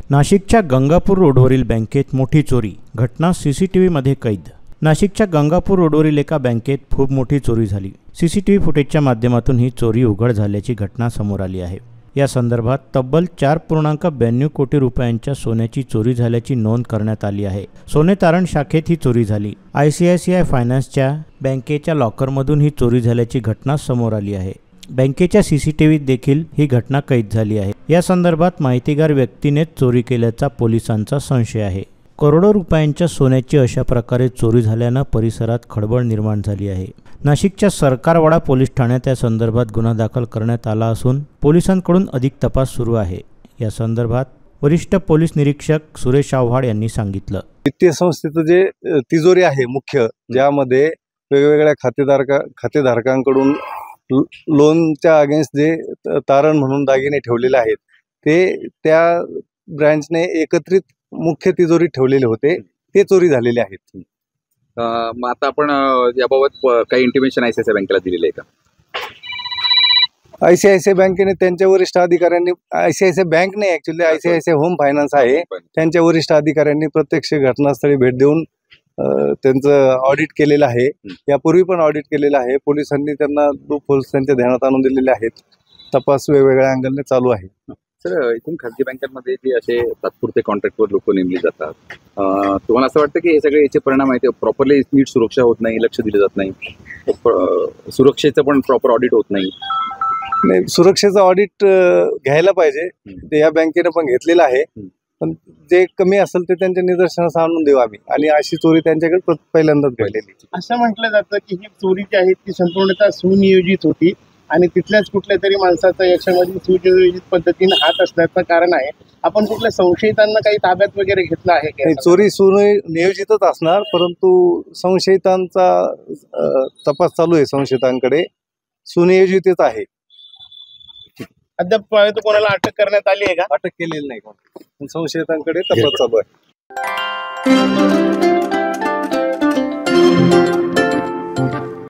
नाशिकच्या गंगापूर रोडवरील बँकेत मोठी चोरी, घटना सीसीटीव्हीमध्ये कैद। नाशिकच्या गंगापूर रोडवरील एका बँकेत खूप मोठी चोरी झाली। सीसीटीव्ही फुटेजच्या माध्यमातून ही चोरी उघड झाल्याची घटना समोर आली आहे। या संदर्भात तब्बल 4.92 कोटी रुपयांच्या सोन्याची चोरी झाल्याची नोंद करण्यात आली आहे। सोने तारण शाखेत ही चोरी झाली। ICICI फायनान्सच्या बँकेच्या लॉकरमधून ही चोरी झाल्याची घटना समोर आली आहे। बँकेच्या सीसीटीव्हीत देखील ही घटना कैद झाली आहे। या संदर्भात माहितीगार व्यक्तीने चोरी केल्याचा पोलिसांचा संशय आहे। करोडो रुपयांच्या सोन्याची अशा प्रकारे चोरी झाल्याने परिसरात खळबळ निर्माण झाली आहे। नाशिकच्या सरकारवाडा पोलीस ठाण्यात या संदर्भात गुन्हा दाखल करण्यात आला असून पोलिसांकडून अधिक तपास सुरू आहे। या संदर्भात वरिष्ठ पोलीस निरीक्षक सुरेश आव्हाड यांनी सांगितलं, वित्तीय संस्थेचं जे तिजोरी आहे मुख्य, ज्यामध्ये वेगवेगळ्या खातेधारकांकडून लोनच्या अगेन्स्ट जे तारण म्हणून दागिने ठेवलेले आहेत, ते त्या ब्रँचने एकत्रित मुख्य तिजोरी ठेवलेले होते, ते चोरी झालेले आहेत। मग आता आपण याबाबत काही इंटिमेशन ICICI बँकेला दिलेलं आहे का? ICICI बँकेने त्यांच्या वरिष्ठ अधिकाऱ्यांनी, ICICI बँक नाही ऍक्च्युअली, ICICI होम फायनान्स आहे, त्यांच्या वरिष्ठ अधिकाऱ्यांनी प्रत्यक्ष घटनास्थळी भेट देऊन त्यांचं ऑडिट केलेलं आहे। यापूर्वी पण ऑडिट केलेलं आहे। पोलिसांनी त्यांना लूप होल्स त्यांच्या ध्यानात आणून दिलेले आहेत। तपास वेगवेगळ्या अँगलने चालू आहे। सर, इथून खाजगी बँकांमध्ये जे असे तात्पुरते कॉन्ट्रॅक्टवर लोक नेमली जातात, तुम्हाला असं वाटतं की हे सगळे याचे परिणाम आहेत? प्रॉपरली नीट सुरक्षा होत नाही, लक्ष दिलं जात नाही, सुरक्षेचं पण प्रॉपर ऑडिट होत नाही? नाही, सुरक्षेचं ऑडिट घ्यायला पाहिजे, ते या बँकेने पण घेतलेलं आहे, पण जे कमी असेल ते त्यांच्या निदर्शनास आणून देऊ आम्ही। आणि अशी चोरी त्यांच्याकडे पहिल्यांदाच घडलेली। असं म्हटलं जातं की ही चोरी जी आहे ती संपूर्णतः सुनियोजित होती आणि तिथल्याच कुठल्या तरी माणसाचा याच्यामध्ये सुनियोजित पद्धतीने हात असण्याचं कारण आहे। आपण कुठल्या संशयितांना काही ताब्यात वगैरे घेतलं आहे का? चोरी सुनियोजितच असणार, परंतु संशयितांचा तपास चालू आहे। संशयितांकडे सुनियोजितच आहे। अद्याप कोणाला अटक करण्यात आली आहे का? अटक केलेली नाही, संशयितांकडे तपास चालू आहे।